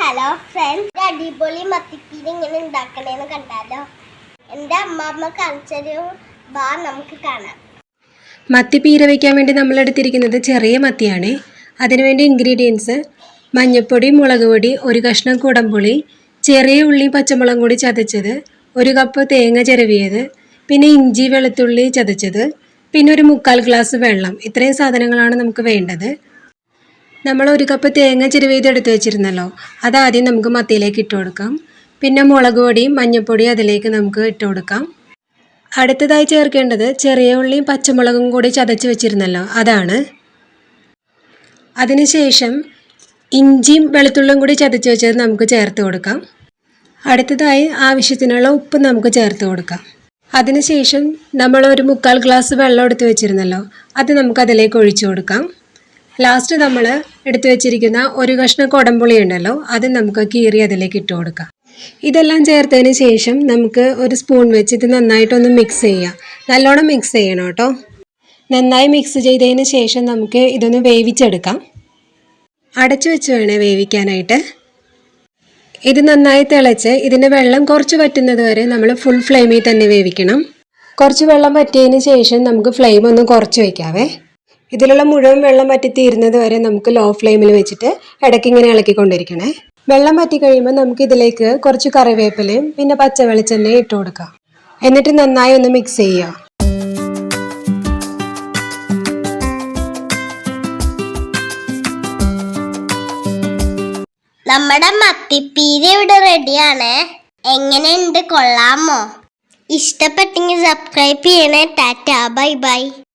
Hello friends, അടിപൊളി മത്തിപ്പീര ഇങ്ങനെ ഉണ്ടാക്കണേന്ന് കണ്ടാലോ? എൻ്റെ അമ്മമ്മ കാണിച്ചൊരു നമുക്ക് കാണാം. മത്തിപ്പീര വയ്ക്കാൻ വേണ്ടി നമ്മൾ എടുത്തിരിക്കുന്നത് ചെറിയ മത്തിയാണ്. അതിനുവേണ്ടി ഇൻഗ്രീഡിയൻസ്: മഞ്ഞൾപ്പൊടി, മുളക് പൊടി, ഒരു കഷ്ണം കുടംപുളി, ചെറിയ ഉള്ളി പച്ചമുളകും കൂടി ചതച്ചത്, ഒരു കപ്പ് തേങ്ങ ചിരവിയത്, പിന്നെ ഇഞ്ചി വെളുത്തുള്ളി ചതച്ചത്, പിന്നെ ഒരു 3/4 ഗ്ലാസ് വെള്ളം. ഇത്രയും സാധനങ്ങളാണ് നമുക്ക് വേണ്ടത്. നമ്മൾ ഒരു കപ്പ് തേങ്ങ ചിരവിയത് എടുത്ത് വെച്ചിരുന്നല്ലോ, അതാദ്യം നമുക്ക് മത്തിയിലേക്ക് ഇട്ട് കൊടുക്കാം. പിന്നെ മുളക് പൊടിയും മഞ്ഞൾപ്പൊടിയും അതിലേക്ക് നമുക്ക് ഇട്ട് കൊടുക്കാം. അടുത്തതായി ചേർക്കേണ്ടത് ചെറിയ ഉള്ളിയും പച്ചമുളകും കൂടി ചതച്ച് വെച്ചിരുന്നല്ലോ, അതാണ്. അതിനുശേഷം ഇഞ്ചിയും വെളുത്തുള്ളിയും കൂടി ചതച്ച് വെച്ചത് നമുക്ക് ചേർത്ത് കൊടുക്കാം. അടുത്തതായി ആവശ്യത്തിനുള്ള ഉപ്പ് നമുക്ക് ചേർത്ത് കൊടുക്കാം. അതിനുശേഷം നമ്മൾ ഒരു 3/4 ഗ്ലാസ് വെള്ളം എടുത്ത് വെച്ചിരുന്നല്ലോ, അത് നമുക്ക് അതിലേക്ക് ഒഴിച്ചു കൊടുക്കാം. ലാസ്റ്റ് നമ്മൾ എടുത്തു വെച്ചിരിക്കുന്ന ഒരു കഷ്ണം കുടംപുളി ഉണ്ടല്ലോ, അത് നമുക്ക് കീറി അതിലേക്ക് ഇട്ട് കൊടുക്കാം. ഇതെല്ലാം ചേർത്തതിന് ശേഷം നമുക്ക് ഒരു സ്പൂൺ വെച്ച് ഇത് നന്നായിട്ടൊന്ന് മിക്സ് ചെയ്യാം. നല്ലോണം മിക്സ് ചെയ്യണം കേട്ടോ. നന്നായി മിക്സ് ചെയ്തതിന് ശേഷം നമുക്ക് ഇതൊന്ന് വേവിച്ചെടുക്കാം. അടച്ചു വെച്ച് വേണേ വേവിക്കാനായിട്ട്. ഇത് നന്നായി തിളച്ച് ഇതിൻ്റെ വെള്ളം കുറച്ച് വറ്റുന്നത് വരെ നമ്മൾ ഫുൾ ഫ്ലെയിമിൽ തന്നെ വേവിക്കണം. കുറച്ച് വെള്ളം വറ്റിയതിന് ശേഷം നമുക്ക് ഫ്ലെയിം ഒന്ന് കുറച്ച് വയ്ക്കാവേ. ഇതിലുള്ള മുഴുവൻ വെള്ളം വറ്റി തീരുന്നത് വരെ നമുക്ക് ലോ ഫ്ലെയിമിൽ വെച്ചിട്ട് ഇടയ്ക്ക് ഇങ്ങനെ ഇളക്കിക്കൊണ്ടിരിക്കണേ. വെള്ളം വറ്റി കഴിയുമ്പോൾ നമുക്ക് ഇതിലേക്ക് കുറച്ച് കറിവേപ്പിലയും പിന്നെ പച്ച വെളിച്ചെണ്ണയും ഇട്ട് കൊടുക്കാം. എന്നിട്ട് നന്നായി ഒന്ന് മിക്സ് ചെയ്യുക. നമ്മുടെ മത്തിപ്പീര ഇവിടെ റെഡിയാണ്. എങ്ങനെയുണ്ട്, കൊള്ളാമോ? ഇഷ്ടപ്പെട്ടെങ്കിൽ സബ്സ്ക്രൈബ് ചെയ്യണേ. Tata, bye bye.